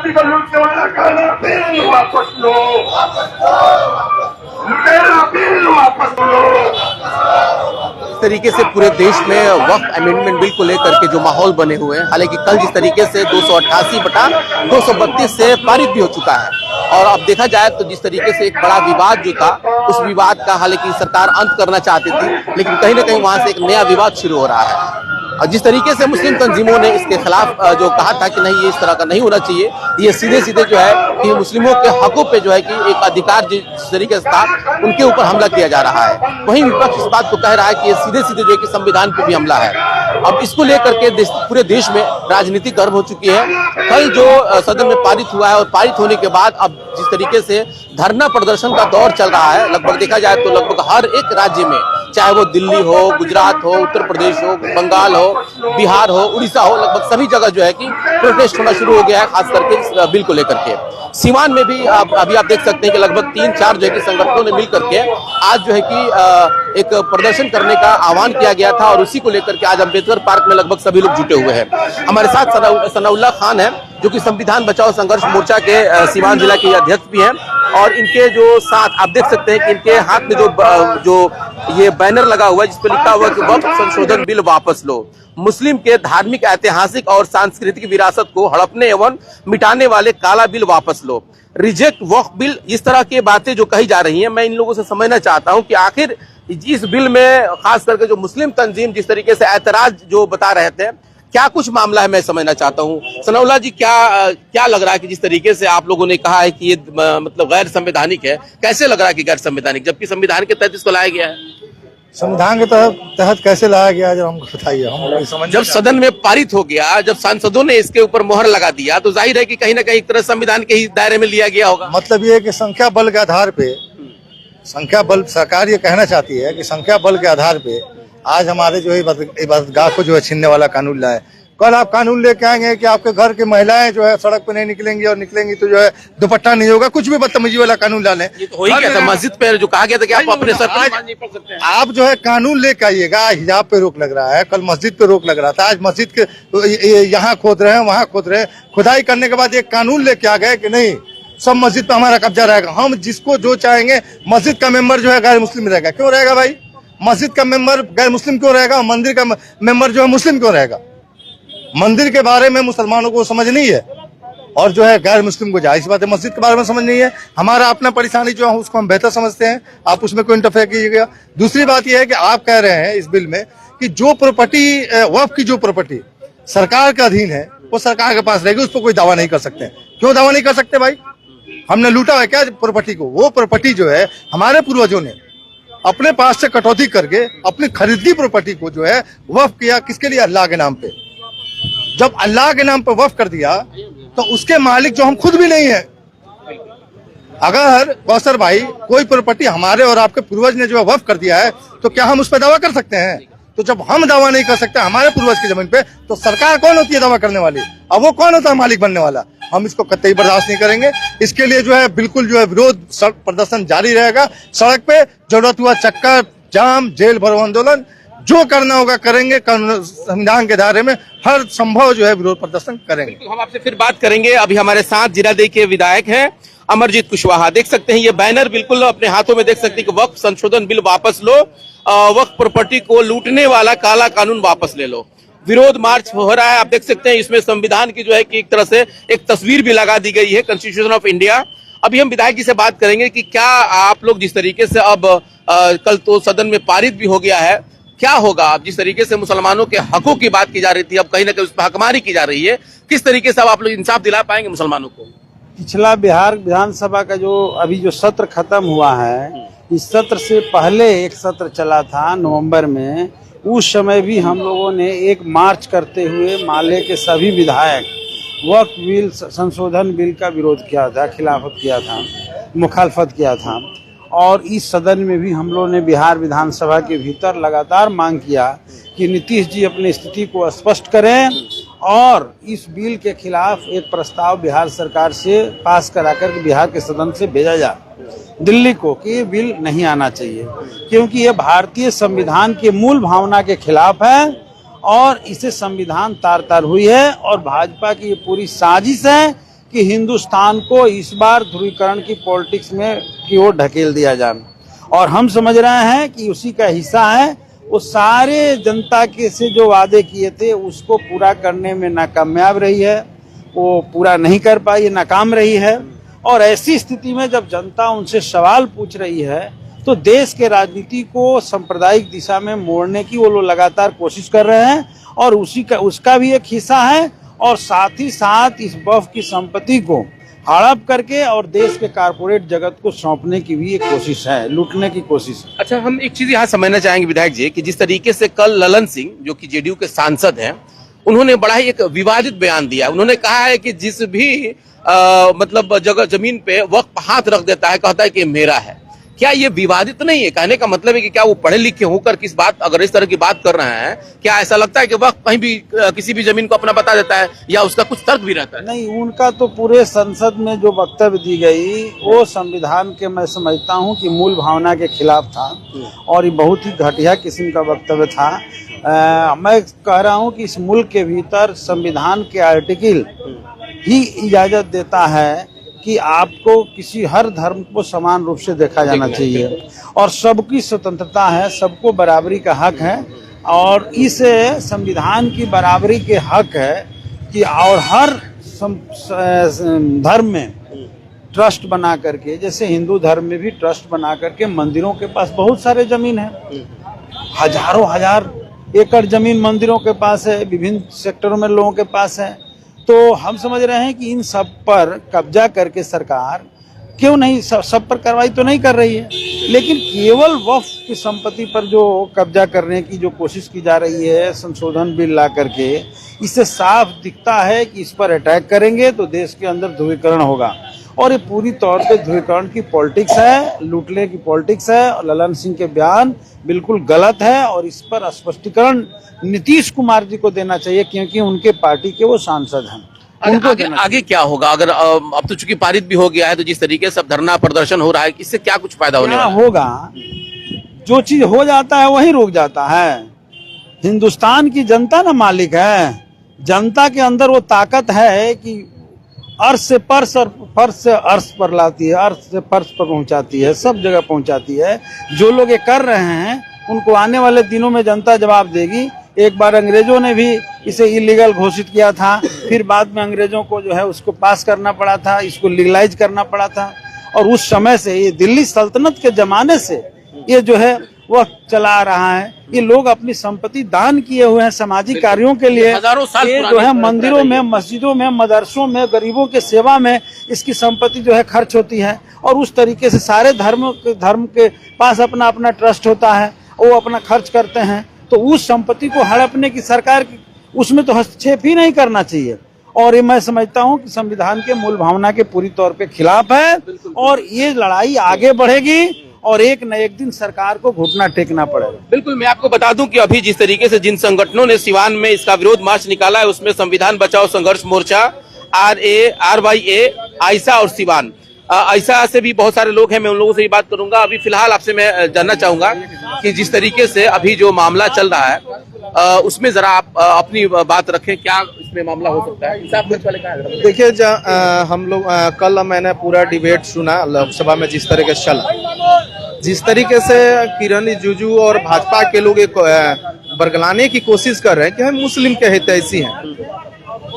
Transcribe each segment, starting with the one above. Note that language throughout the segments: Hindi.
आबादी को लूटने वाला काला बिल वापस लो, लुटेरा बिल वापस लो। इस तरीके से पूरे देश में वक्फ अमेंडमेंट बिल को लेकर के जो माहौल बने हुए हैं, हालांकि कल जिस तरीके से 288/232 से पारित भी हो चुका है, और अब देखा जाए तो जिस तरीके से एक बड़ा विवाद जो था, उस विवाद का हालांकि सरकार अंत करना चाहती थी, लेकिन कहीं ना कहीं वहां से एक नया विवाद शुरू हो रहा है। और जिस तरीके से मुस्लिम तंजीमों ने इसके खिलाफ जो कहा था कि नहीं ये इस तरह का नहीं होना चाहिए, ये सीधे सीधे जो है कि मुस्लिमों के हकों पे जो है कि एक अधिकार जिस तरीके से था उनके ऊपर हमला किया जा रहा है, वहीं विपक्ष इस बात को कह रहा है कि ये सीधे सीधे जो है कि संविधान पे भी हमला है। अब इसको लेकर के पूरे देश में राजनीति गर्म हो चुकी है। कल जो सदन में पारित हुआ है और पारित होने के बाद अब जिस तरीके से धरना प्रदर्शन का दौर चल रहा है, लगभग देखा जाए तो लगभग हर एक राज्य में, चाहे वो दिल्ली हो, गुजरात हो, उत्तर प्रदेश हो, बंगाल हो, बिहार हो, उड़ीसा हो, लगभग सभी जगह जो है कि प्रोटेस्ट होना शुरू हो गया है, खास करके इस बिल को लेकर के। सीवान में भी अभी आप देख सकते हैं कि लगभग 3-4 जो है कि संगठनों ने मिलकर के आज जो है कि एक प्रदर्शन करने का आह्वान किया गया था, और उसी को लेकर के आज अम्बेडकर पार्क में लगभग सभी लोग जुटे हुए हैं। हमारे साथ सनाउल्लाह खान है, जो कि संविधान बचाओ संघर्ष मोर्चा के सीवान जिला के अध्यक्ष भी हैं, और इनके जो साथ आप देख सकते हैं कि इनके हाथ में जो ये बैनर लगा हुआ है जिस पर लिखा हुआ है कि वक्फ संशोधन बिल वापस लो, मुस्लिम के धार्मिक, ऐतिहासिक और सांस्कृतिक विरासत को हड़पने एवं मिटाने वाले काला बिल वापस लो, रिजेक्ट वक्फ बिल, इस तरह की बातें जो कही जा रही हैं, मैं इन लोगों से समझना चाहता हूं कि आखिर इस बिल में खास करके जो मुस्लिम तंजीम जिस तरीके से ऐतराज जो बता रहे थे, क्या कुछ मामला है, मैं समझना चाहता हूँ। सनाउल्लाह जी, क्या लग रहा है कि जिस तरीके से आप लोगों ने कहा है कि ये मतलब गैर संवैधानिक है, कैसे लग रहा है कि गैर संवैधानिक, जबकि संविधान के तहत इसको लाया गया है? संविधान के तहत कैसे लाया गया, जब हमको बताइए। हम जब सदन में पारित हो गया, जब सांसदों ने इसके ऊपर मोहर लगा दिया, तो जाहिर है कि कहीं ना कहीं एक तरह संविधान के ही दायरे में लिया गया होगा। मतलब ये है कि संख्या बल के आधार पे, संख्या बल, सरकार ये कहना चाहती है कि संख्या बल के आधार पे आज हमारे जो है इबादतगाह को जो है छीनने वाला कानून लाए। कल आप कानून लेके आएंगे कि आपके घर की महिलाएं जो है सड़क पे नहीं निकलेंगी, और निकलेंगी तो जो है दुपट्टा नहीं होगा, कुछ भी बदतमीजी वाला कानून ला लें। तो हो ही गया था मस्जिद पे जो कहा गया था कि आप अपने सर पर नहीं पढ़ सकते हैं। आप जो है कानून लेके आइएगा, हिजाब पे रोक लग रहा है, कल मस्जिद पे रोक लग रहा था, आज मस्जिद के यहाँ खोद रहे हैं, वहाँ खोद रहे हैं। खुदाई करने के बाद एक कानून लेके आ गए कि नहीं सब मस्जिद पे हमारा कब्जा रहेगा, हम जिसको जो चाहेंगे। मस्जिद का मेंबर जो है गैर मुस्लिम रहेगा, क्यों रहेगा भाई? मस्जिद का मेंबर गैर मुस्लिम क्यों रहेगा? मंदिर का मेंबर जो है मुस्लिम क्यों रहेगा? मंदिर के बारे में मुसलमानों को समझ नहीं है, और जो है गैर मुस्लिम को जाहिर सी बात है मस्जिद के बारे में समझ नहीं है। हमारा अपना परेशानी जो है उसको हम बेहतर समझते हैं, आप उसमें कोई इंटरफेयर कीजिएगा। दूसरी बात यह है कि आप कह रहे हैं इस बिल में कि जो प्रॉपर्टी, वक्फ की जो प्रॉपर्टी सरकार के अधीन है, वो सरकार के पास रहेगी, उस पर कोई दावा नहीं कर सकते। क्यों दावा नहीं कर सकते भाई? हमने लूटा है क्या प्रॉपर्टी को? वो प्रॉपर्टी जो है हमारे पूर्वजों ने अपने पास से कटौती करके अपनी खरीदी प्रॉपर्टी को जो है वक्फ किया। किसके लिए? अल्लाह के नाम पे। जब अल्लाह के नाम पर वक्फ कर दिया तो उसके मालिक जो हम खुद भी नहीं है। अगर कौसर भाई कोई प्रॉपर्टी हमारे और आपके पूर्वज ने जो है वक्फ कर दिया है, तो क्या हम उस पर दावा कर सकते हैं? तो जब हम दावा नहीं कर सकते हमारे पूर्वज की जमीन पे, तो सरकार कौन होती है दावा करने वाली? अब वो कौन होता है मालिक बनने वाला? हम इसको कतई बर्दाश्त नहीं करेंगे। इसके लिए जो है बिल्कुल जो है विरोध प्रदर्शन जारी रहेगा। सड़क पे जरूरत हुआ चक्कर जाम, जेल भरो आंदोलन, जो करना होगा करेंगे। संविधान के दायरे में हर संभव जो है विरोध प्रदर्शन करेंगे। हम आपसे फिर बात करेंगे। अभी हमारे साथ जीरादेई के विधायक हैं अमरजीत कुशवाहा, देख सकते हैं ये बैनर बिल्कुल अपने हाथों में, देख सकते हैं कि वक्फ संशोधन बिल वापस लो, वक्फ प्रॉपर्टी को लूटने वाला काला कानून वापस ले लो। विरोध मार्च हो रहा है, आप देख सकते हैं इसमें संविधान की जो है कि एक तरह से एक तस्वीर भी लगा दी गई है, कॉन्स्टिट्यूशन ऑफ इंडिया। अभी हम विधायक जी से बात करेंगे कि क्या आप लोग जिस तरीके से अब कल तो सदन में पारित भी हो गया है, क्या होगा? अब जिस तरीके से मुसलमानों के हकों की बात की जा रही थी, अब कहीं ना कहीं उस पर हकमारी की जा रही है, किस तरीके से अब आप लोग इंसाफ दिला पाएंगे मुसलमानों को? पिछला बिहार विधानसभा का जो अभी जो सत्र खत्म हुआ है, इस सत्र से पहले एक सत्र चला था नवंबर में, उस समय भी हम लोगों ने एक मार्च करते हुए माले के सभी विधायक वक्फ बिल संशोधन बिल का विरोध किया था, खिलाफत किया था, मुखालफत किया था। और इस सदन में भी हम लोगों ने बिहार विधानसभा के भीतर लगातार मांग किया कि नीतीश जी अपनी स्थिति को स्पष्ट करें और इस बिल के खिलाफ एक प्रस्ताव बिहार सरकार से पास कराकर बिहार के सदन से भेजा जाए दिल्ली को कि ये बिल नहीं आना चाहिए, क्योंकि ये भारतीय संविधान के मूल भावना के खिलाफ है और इसे संविधान तार तार हुई है। और भाजपा की ये पूरी साजिश है कि हिंदुस्तान को इस बार ध्रुवीकरण की पॉलिटिक्स में की ओर ढकेल दिया जाए, और हम समझ रहे हैं कि उसी का हिस्सा है। वो सारे जनता के से जो वादे किए थे उसको पूरा करने में नाकामयाब रही है, वो पूरा नहीं कर पाई, नाकाम रही है। और ऐसी स्थिति में जब जनता उनसे सवाल पूछ रही है तो देश के राजनीति को सांप्रदायिक दिशा में मोड़ने की वो लोग लगातार कोशिश कर रहे हैं, और उसका भी एक हिस्सा है। और साथ ही साथ इस वक्फ की संपत्ति को हड़प करके और देश के कारपोरेट जगत को सौंपने की भी एक कोशिश है, लूटने की कोशिश है। अच्छा, हम एक चीज यहाँ समझना चाहेंगे विधायक जी कि जिस तरीके से कल ललन सिंह जो कि जेडीयू के सांसद हैं, उन्होंने बड़ा ही एक विवादित बयान दिया। उन्होंने कहा है कि जिस भी मतलब जगह जमीन पे वक्फ हाथ रख देता है, कहता है कि मेरा है। क्या ये विवादित नहीं है? कहने का मतलब है कि क्या वो पढ़े लिखे होकर किस बात, अगर इस तरह की बात कर रहे हैं, क्या ऐसा लगता है कि वक्फ कहीं भी किसी भी जमीन को अपना बता देता है, या उसका कुछ तर्क भी रहता है? नहीं, उनका तो पूरे संसद में जो वक्तव्य दी गई वो संविधान के, मैं समझता हूँ कि मूल भावना के खिलाफ था, और ये बहुत ही घटिया किस्म का वक्तव्य था। मैं कह रहा हूँ कि इस मुल्क के भीतर संविधान के आर्टिकल ही इजाजत देता है कि आपको किसी हर धर्म को समान रूप से देखा जाना चाहिए, और सबकी स्वतंत्रता है, सबको बराबरी का हक है। और इस संविधान की बराबरी के हक है कि और हर धर्म में ट्रस्ट बना करके, जैसे हिंदू धर्म में भी ट्रस्ट बना करके, मंदिरों के पास बहुत सारे जमीन है, हजारों हजार एकड़ जमीन मंदिरों के पास है, विभिन्न सेक्टरों में लोगों के पास है। तो हम समझ रहे हैं कि इन सब पर कब्जा करके सरकार क्यों नहीं, सब पर कार्रवाई तो नहीं कर रही है, लेकिन केवल वक्फ की संपत्ति पर जो कब्जा करने की जो कोशिश की जा रही है संशोधन बिल ला करके, इससे साफ दिखता है कि इस पर अटैक करेंगे तो देश के अंदर ध्रुवीकरण होगा। और ये पूरी तौर पे ध्रुवीकरण की पॉलिटिक्स है, लूटने की पॉलिटिक्स है। और ललन सिंह के बयान बिल्कुल गलत है, और इस पर स्पष्टीकरण नीतीश कुमार जी को देना चाहिए, क्योंकि उनके पार्टी के वो सांसद हैं। आगे क्या होगा? अगर अब तो चूंकि पारित भी हो गया है, तो जिस तरीके से धरना प्रदर्शन हो रहा है, इससे क्या कुछ फायदा होने वाला होगा? जो चीज हो जाता है वही रुक जाता है। हिंदुस्तान की जनता ना मालिक है, जनता के अंदर वो ताकत है कि अर्श से पर्श और फर्श से अर्श पर लाती है, अर्श से फर्श पर पहुंचाती है, सब जगह पहुंचाती है। जो लोग ये कर रहे हैं उनको आने वाले दिनों में जनता जवाब देगी। एक बार अंग्रेजों ने भी इसे इलीगल घोषित किया था, फिर बाद में अंग्रेजों को जो है उसको पास करना पड़ा था, इसको लीगलाइज करना पड़ा था। और उस समय से, ये दिल्ली सल्तनत के जमाने से ये जो है वह चला रहा है। ये लोग अपनी संपत्ति दान किए हुए हैं सामाजिक कार्यों के लिए, हजारों साल ये जो है मंदिरों में, मस्जिदों में, मदरसों में, गरीबों के सेवा में इसकी संपत्ति जो है खर्च होती है। और उस तरीके से सारे धर्म के पास अपना अपना ट्रस्ट होता है, वो अपना खर्च करते हैं। तो उस संपत्ति को हड़पने की सरकार की, उसमें तो हस्तक्षेप ही नहीं करना चाहिए। और ये मैं समझता हूँ कि संविधान के मूल भावना के पूरी तौर पे खिलाफ है, और ये लड़ाई आगे बढ़ेगी, और एक न एक दिन सरकार को घुटना टेकना पड़ेगा। बिल्कुल, मैं आपको बता दूं कि अभी जिस तरीके से जिन संगठनों ने सिवान में इसका विरोध मार्च निकाला है, उसमें संविधान बचाओ संघर्ष मोर्चा, RYA, आयसा और सिवान, ऐसा से भी बहुत सारे लोग हैं। मैं उन लोगों से ही बात करूंगा। अभी फिलहाल आपसे मैं जानना चाहूंगा कि जिस तरीके से अभी जो मामला चल रहा है, उसमें जरा आप अपनी बात रखें, क्या इसमें मामला हो सकता है? देखिए, हम लोग कल मैंने पूरा डिबेट सुना लोकसभा में, जिस तरीके से चला, जिस तरीके से किरण रिजिजू और भाजपा के लोग एक बरगलाने की कोशिश कर रहे हैं कि हम मुस्लिम के हितैषी हैं।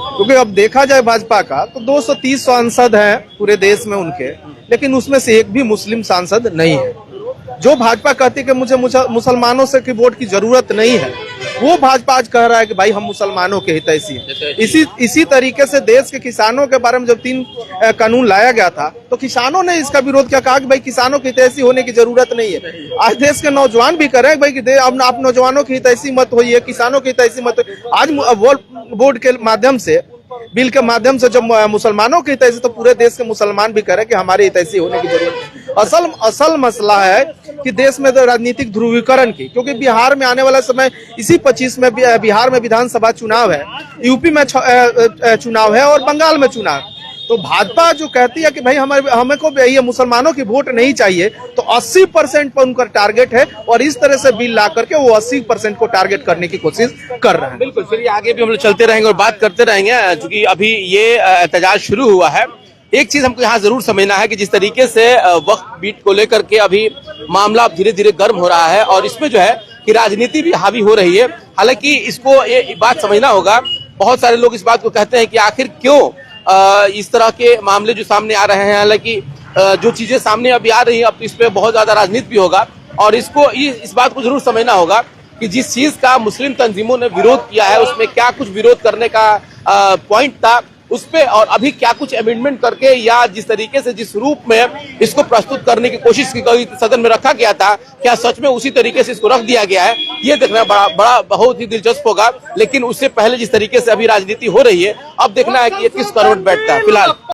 क्योंकि अब देखा जाए भाजपा का तो 230 सांसद हैं पूरे देश में उनके, लेकिन उसमें से एक भी मुस्लिम सांसद नहीं है। जो भाजपा कहती है कि मुझे मुसलमानों से की वोट की जरूरत नहीं है, वो भाजपा आज कह रहा है कि भाई हम मुसलमानों के हितैषी हैं। इसी तरीके से देश के किसानों के बारे में जब 3 कानून लाया गया था, तो किसानों ने इसका विरोध किया, कहा कि भाई किसानों के हितैषी होने की जरूरत नहीं है। आज देश के नौजवान भी कर रहे हैं भाई कि आप नौजवानों की हितैषी मत होइए, किसानों की हितैषी मत होइए। आज बोर्ड के माध्यम से, बिल के माध्यम से जब मुसलमानों की हितैषी, तो पूरे देश के मुसलमान भी कह रहे हैं कि हमारी हितैषी होने की जरूरत है। असल मसला है कि देश में तो राजनीतिक ध्रुवीकरण की, क्योंकि बिहार में आने वाला समय, इसी 25 में बिहार में विधानसभा चुनाव है, यूपी में चुनाव है और बंगाल में चुनाव। तो तो भाजपा जो कहती है कि भाई हमें को ये मुसलमानों की वोट नहीं चाहिए, तो 80% पर उनका टारगेट है और इस तरह से बिल ला करके वो 80% को टारगेट करने की कोशिश कर रहे हैं। बिल्कुल, चलिए आगे भी हम लोग चलते रहेंगे और बात करते रहेंगे, क्योंकि अभी ये एहतजाज शुरू हुआ है। एक चीज हमको यहाँ जरूर समझना है कि जिस तरीके से वक्फ बीट को लेकर के अभी मामला धीरे धीरे गर्म हो रहा है और इसमें जो है कि राजनीति भी हावी हो रही है। हालांकि इसको ये बात समझना होगा, बहुत सारे लोग इस बात को कहते हैं कि आखिर क्यों इस तरह के मामले जो सामने आ रहे हैं। हालांकि जो चीजें सामने अभी आ रही है, अब इस पे बहुत ज्यादा राजनीति भी होगा और इसको इस बात को जरूर समझना होगा कि जिस चीज का मुस्लिम तंजीमों ने विरोध किया है उसमें क्या कुछ विरोध करने का पॉइंट था उस पे, और अभी क्या कुछ अमेंडमेंट करके या जिस तरीके से जिस रूप में इसको प्रस्तुत करने की कोशिश की गई सदन में रखा गया था, क्या सच में उसी तरीके से इसको रख दिया गया है, ये देखना बड़ा बहुत ही दिलचस्प होगा। लेकिन उससे पहले जिस तरीके से अभी राजनीति हो रही है, अब देखना है कि ये किस करवट बैठता है। फिलहाल